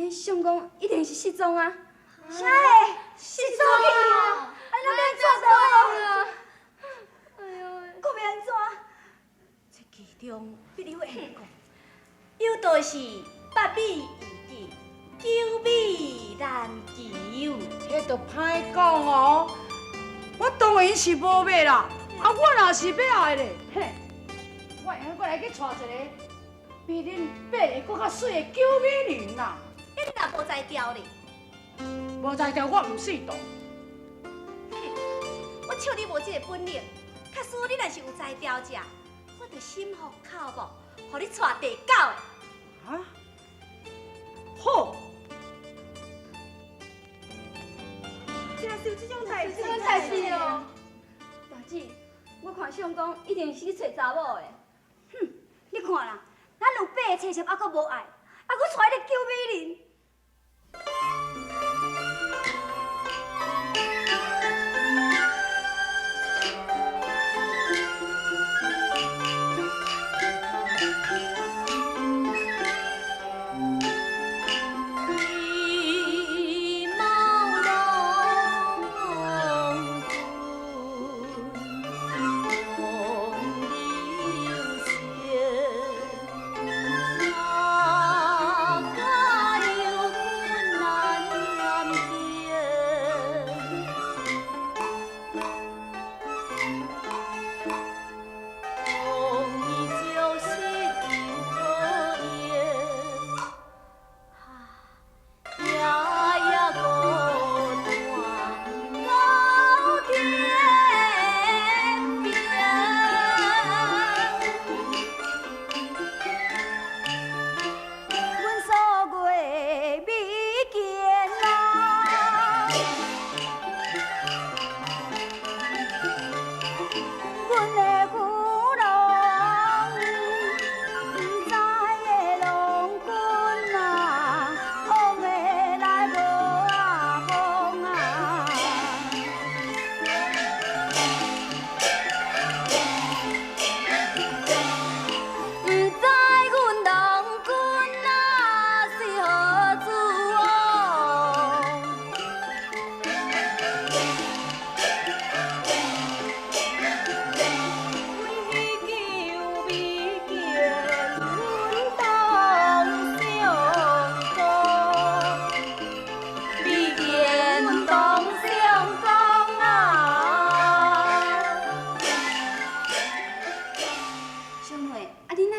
迄相公一定是失踪啊！啥会失踪去？安怎变做到？哎呦，搁要安怎？这其中必有缘故，有道是百米易经，九米难求。迄都歹讲哦。我当然是无买啦，我若是要爱咧，嘿，我会用过来去娶一个比恁爬的搁较水的9米人啦。你若无才调哩？无才调我唔是动。我笑你无这个本领，假使你若是有才调者，我就心服口服，互你娶地狗的。啊？好。竟然是有这种代志，这种代志哦！大姐，我看相公一定是去找查某的。哼，你看啦，咱有8个车车，还阁无爱，还阁娶一个9米人。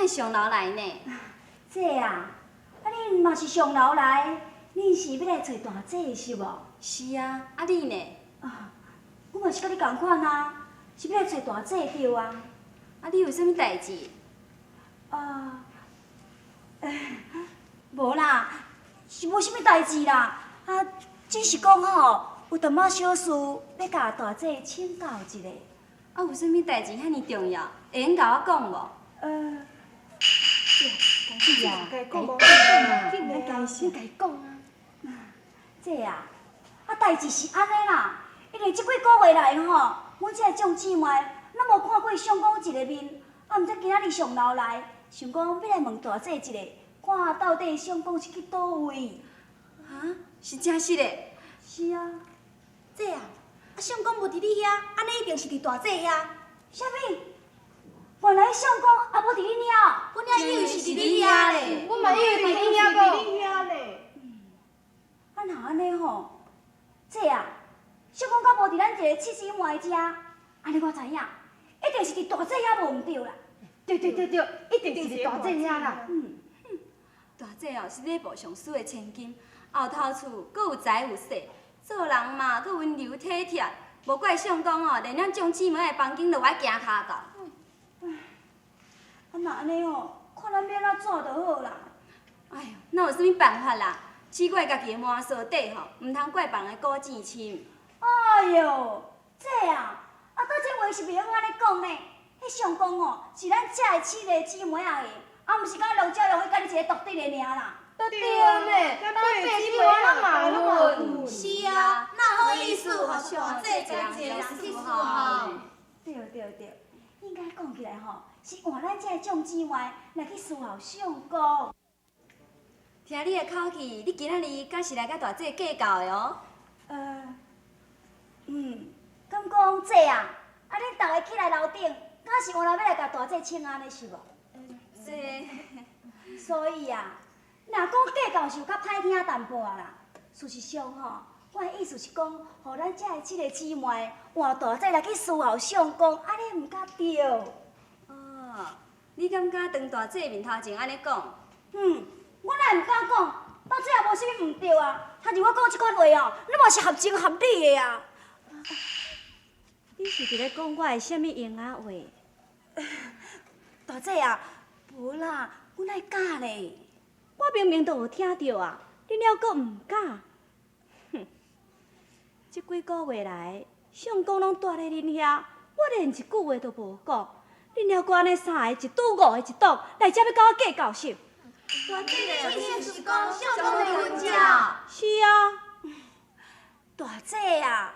上楼来呢？这啊，恁嘛是上楼来，恁是要来找大姐是无？是啊，你呢？啊，我嘛是甲你同款啊，是要来找大姐对啊。你有啥物代志？无啦，是无啥物代志啦。只是讲吼，有淡仔小事要甲大姐请教一下。有啥物代志遐尼重要？会用甲我讲无？是啊，该讲无？紧来解释，甲伊讲啊。这啊，代志是安尼啦，因为即几个月来吼，阮这种姊妹咱无看过相公一个面，毋知今仔日上楼来，想讲要来问大姐一下，看到底相公是去倒位？是真实的？是啊。这啊，相公无伫你遐，安尼一定是伫大姐遐。啥物？原来相公也无伫你遐，阮还以为是伫你遐咧。我嘛以为伫你遐个。若安尼吼，这啊，相公敢无伫咱一个七姊妹遮，安尼我知影，一定是伫大姐遐无毋对啦。对，一定是大姐遐啦。大姐是礼部上司的千金，后头厝阁有财有势，做人嘛阁温柔体贴，无怪相公连咱种姊妹的房间都爱行骹到。若安尼吼，看咱要安怎就好啦。哎呦，哪有啥物办法啦？试过家己的满手底吼，毋通怪别人的古钱深。哎呦，这啊，倒这话是袂晓安尼讲呢。迄相公是咱遮的7个姊妹仔个，毋是甲龙家龙伊家己一个独特的尔啦。对呢，咱八姊妹咱嘛混。是啊，哪好意思互相做一人去伺候。对，应该讲起来吼，是换咱遮种姊妹来去伺候相公。听你的口气，你今仔日敢是来甲大姐计较的哦？敢讲这啊？啊，恁大家起来楼顶，敢是换来要来甲大姐请安尼是无？这，所以啊，若讲计较是有较歹听淡薄仔啦。事实上吼，我的意思是讲，互咱遮的即个姊妹换大姐来去伺候相公，安尼毋甲对。哦，你敢敢当大姐面头前安尼讲？我哪会毋敢讲？到这也无啥物毋对啊。他如我讲即款话哦，你嘛是合情合理的啊。你是伫咧讲我的什么闲话话？大姐啊，无啦，我哪会假咧？我明明都有听到啊，你了搁毋敢？哼！这几个月来，相公拢住咧恁遐，我连一句话都无讲。恁了搁安尼三个一赌五个一赌，来遮要甲我计较是？大姐的意思是讲相公离婚照。是啊。大姐啊，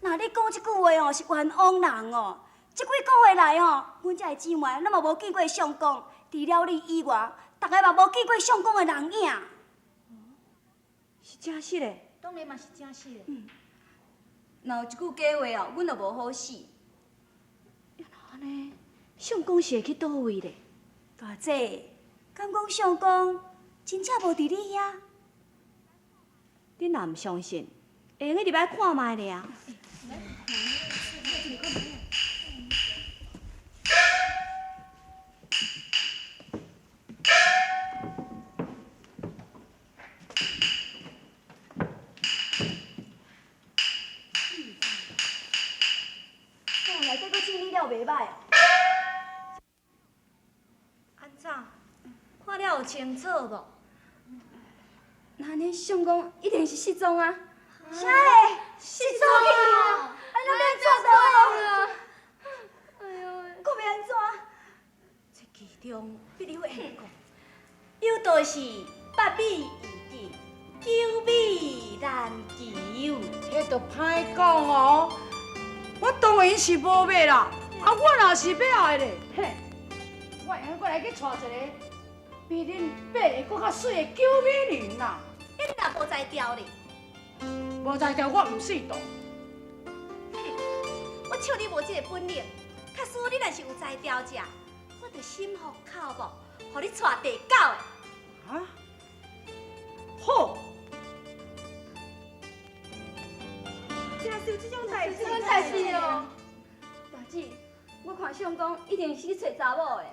若你讲即句话哦是冤枉人哦。即几个月来哦，阮遮的姊妹咱嘛无见过相公，除了你以外，大家嘛无见过相公的人影。是真实的。当然嘛是真实的。若有一句假话哦，阮就无好死。安尼，相公是会去倒位咧？大姐，敢讲相公真正无伫你遐？你若毋相信，会用入来看卖咧啊！内底佫整理了袂歹。安怎？看了有清楚无？那安尼相公一定是失踪啊！啥会失踪啊？安尼要怎做？哎呦，佫要安怎？这其中比你会讲，有道是百米易尽，九米难求。迄都歹讲哦。我当然是无要啦，我若是要的咧，嘿，我会用过来去娶一个比恁爸的搁较水的九美人啦。你若无才调咧，无才调我毋是道。我笑你无这个本领。假使你若是有才调者，我着心服口服，互你娶地狗的。啊？好。真是有这种代志？哦！大姐，我看相公一定是去找查某的。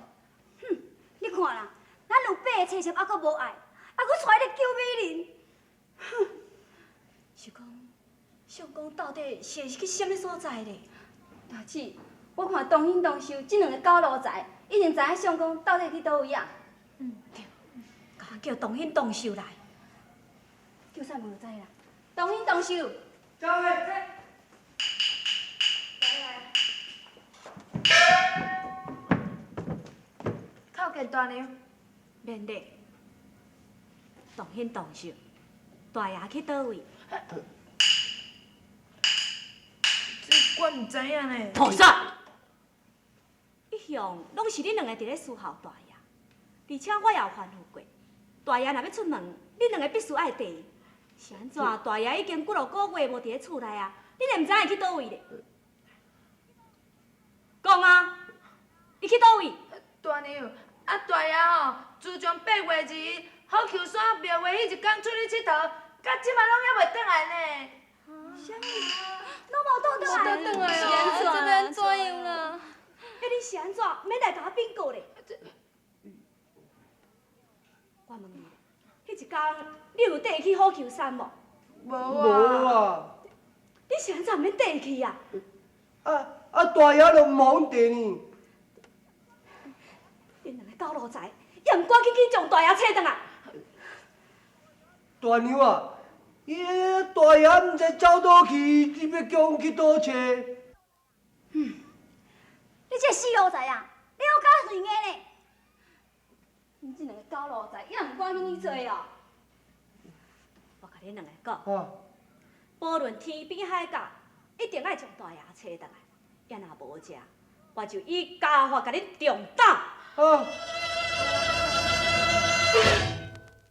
你看啦，咱有爸的妻妾还佫无爱，还佫娶迄个九美人。是讲，相公到底是去什么所在咧？大姐，我看当欣当秀这两个狗奴才，一定知影相公到底去倒位啊！对，甲我叫同欣同秀来。叫啥名就知啦。当欣当秀。靠近大娘。免得，同欣同秀，大爷去倒位？这我毋知影呢。菩萨，一向拢是恁两个伫咧伺候大爷，而且我也有吩咐过，大爷若要出门，恁两个必须爱地。是安怎？大爷已经几落个月无伫咧厝内啊，恁也毋知影伊去倒位咧？讲啊，伊去倒位？大娘，啊大爷吼，自从8月2日好球山庙会迄一天出去佚佗，到即马拢还袂转来呢。啥物？拢无倒转来？倒来哦，这边怎样啦？迄你是安怎？免来甲我禀告咧？我问你，迄一天你有缀去好球山无？无无啊。啊！你是安怎免缀去啊？大爷都忙着呢。恁两个狗奴才，也毋赶紧去将大爷找倒来。大娘啊，大爷毋知走倒去，你要叫阮去倒找？你这死路仔啊！你有假随硬呢？恁这两个狗奴才，也毋赶紧去找哦。我甲恁两个讲，啊，无论天边海角，一定爱将大爷找倒来。也若无这，我就以家法甲恁重打。啊！